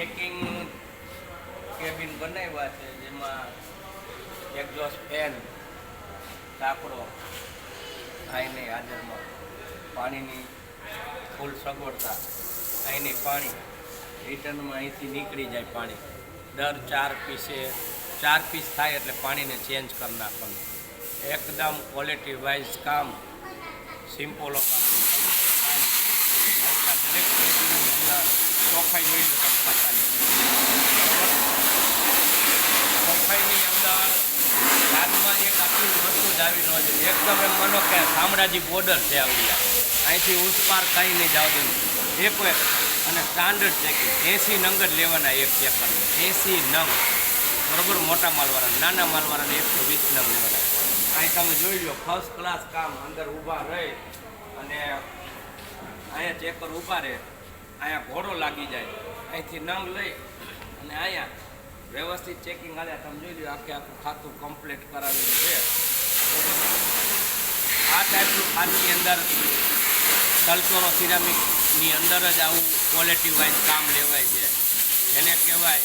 Checking cabin બનાવ્યા છે, જેમાં એક્ઝોસ્ટ ફેન, ઢાંકણો, અહીંની હાજરમાં પાણીની ફૂલ સગવડતા, અહીંની પાણી રિટર્નમાં અહીંથી નીકળી જાય પાણી. દર 4 પીસ થાય એટલે પાણીને ચેન્જ કરી નાખવાનું. એકદમ ક્વોલિટી વાઇઝ કામ, સિમ્પોલોમાં દરેક કેબિનની અંદર ચોખ્ખાઈ જોઈ લો તમે ખાતાની. ચોખ્ખાઈની અંદર ધ્યાનમાં એક આટલી વસ્તુ જ આવી ન જોઈએ. એકદમ એમ માનો કે શામળાજી બોર્ડર છે આવડી. અહીંથી ઉસપાર કંઈ નહીં જાવ દેવું એક હોય. અને સ્ટાન્ડર્ડ ચેકિંગ 80 નંગ જ લેવાના એક ચેકરને, 80 નંગ બરાબર. મોટા માલવાળા, નાના માલવાળાને 120 નંગ લેવાના. અહીં તમે જોઈ લો ફર્સ્ટ ક્લાસ કામ. અંદર ઊભા રહી અને અહીંયા ચેકર ઊભા રહે, અહીંયા ઘોડો લાગી જાય, અહીંથી નંગ લઈ અને અહીંયા વ્યવસ્થિત ચેકિંગ હાલ્યા. તમે જોઈ લો આખું ખાતું કમ્પ્લીટ કરાવેલું છે. આ ટાઈપનું ખાતની અંદર તલચોરો સિરામિકની અંદર જ આવું ક્વોલિટી વાઇઝ કામ લેવાય છે. જેને કહેવાય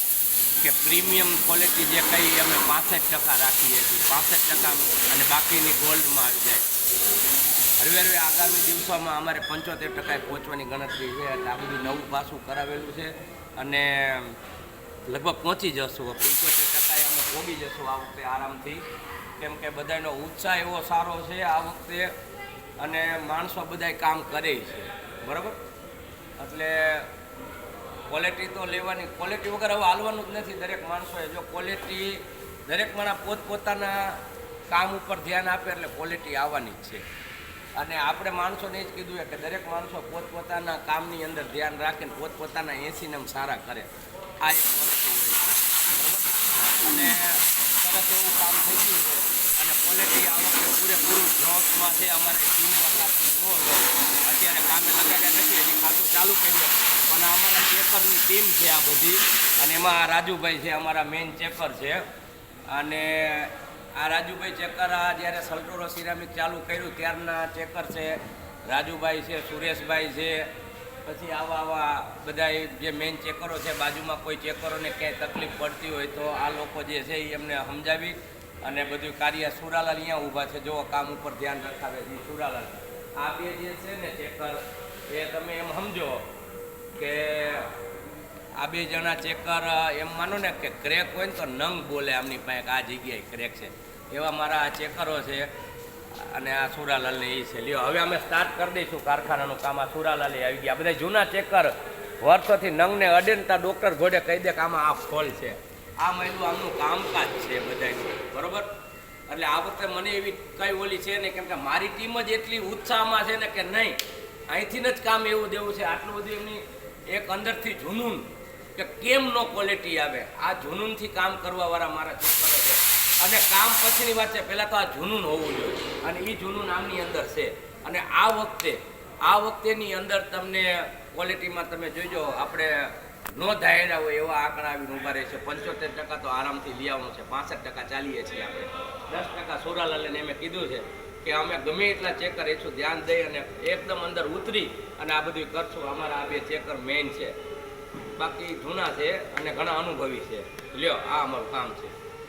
કે પ્રીમિયમ ક્વોલિટી જે કંઈ અમે 65% રાખીએ છીએ, 65% અને બાકીની ગોલ્ડમાં આવી જાય. હવે આગામી દિવસોમાં અમારે 75% પહોંચવાની ગણતરી છે. એટલે આ બધું નવું પાછું કરાવેલું છે અને લગભગ પહોંચી જશું. 75% અમે પહોંચી જશું આ વખતે આરામથી, કેમ કે બધાનો ઉત્સાહ એવો સારો છે આ વખતે અને માણસો બધાય કામ કરે છે બરાબર. એટલે ક્વોલિટી તો લેવાની, ક્વોલિટી વગર હવે હાલવાનું જ નથી. દરેક માણસોએ જો ક્વોલિટી, દરેક માણસ પોતપોતાના કામ ઉપર ધ્યાન આપે એટલે ક્વોલિટી આવવાની જ છે. અને આપણે માણસોને જ કીધું કે દરેક માણસો પોતપોતાના કામની અંદર ધ્યાન રાખીને પોતપોતાના 80 નંગ સારા કરે. આ એક વસ્તુ હોય છે બરાબર. અને સરસ એવું કામ થઈ ગયું છે અને ક્વોલિટી આ વખતે પૂરેપૂરું જોશમાં છે. અમારે ટીમ વખત જો અત્યારે કામે લગાડ્યા નથી, હજી ખાતું ચાલુ કર્યું. અને અમારા ચેકરની ટીમ છે આ બધી, અને એમાં રાજુભાઈ છે અમારા મેઇન ચેકર છે. અને આ રાજુભાઈ ચેકર જ્યારે સલ્ટોરો સિરામિક ચાલુ કર્યું ત્યારના ચેકર છે. રાજુભાઈ છે, સુરેશભાઈ છે, પછી આવા બધા જે મેઇન ચેકરો છે. બાજુમાં કોઈ ચેકરોને ક્યાંય તકલીફ પડતી હોય તો આ લોકો જે છે એ એમને સમજાવી અને બધું કાર્ય. સુરાલાલ અહીંયા ઊભા છે, જો કામ ઉપર ધ્યાન રખાવે છે સુરાલાલ. આ બે જે છે ને ચેકર, એ તમે એમ સમજો કે આ બે જણા ચેકર એમ માનો ને કે ક્રેક હોય ને તો નંગ બોલે આમની પાસે આ જગ્યાએ ક્રેક છે. એવા મારા આ ચેકરો છે અને આ સુરાલાલને એ છે. લ્યો હવે અમે સ્ટાર્ટ કરી દઈશું કારખાનાનું કામ. આ સુરાલાલે આવી ગયા. બધા જૂના ચેકર વર્ષોથી નંગને અડેનતા ડૉક્ટર ઘોડે કહી દે કે આમાં આ ફોલ છે. આ મહિલું આમનું કામકાજ છે બધાનું બરાબર. એટલે આ વખતે મને એવી કઈ ઓલી છે ને, કેમ કે મારી ટીમ જ એટલી ઉત્સાહમાં છે ને કે નહીં અહીંથી જ કામ એવું દેવું છે. આટલું બધું એમની એક અંદરથી જુનૂન કે કેમ નો ક્વોલિટી આવે. આ જુનૂનથી કામ કરવાવાળા મારા ચેકરો છે. અને કામ પછીની વાત છે, પહેલાં તો આ જુનૂન હોવું જોઈએ અને એ જુનૂન આમની અંદર છે. અને આ વખતેની અંદર તમને ક્વોલિટીમાં તમે જોઈજો, આપણે નો ધાર્યા હોય એવા આંકડા આવીને ઊભા રહે છે. 75% તો આરામથી લઈ આવવાનું છે, 65% ચાલીએ છીએ આપણે. 10% સુરાલાલને મેં કીધું છે કે અમે ગમે એટલા ચેકર એટલું ધ્યાન દઈ અને એકદમ અંદર ઉતરી અને આ બધું કરશું. અમારા આ બે ચેકર મેઇન છે, બાકી જૂના છે અને ઘણા અનુભવી છે. લ્યો આ અમારું કામ છે.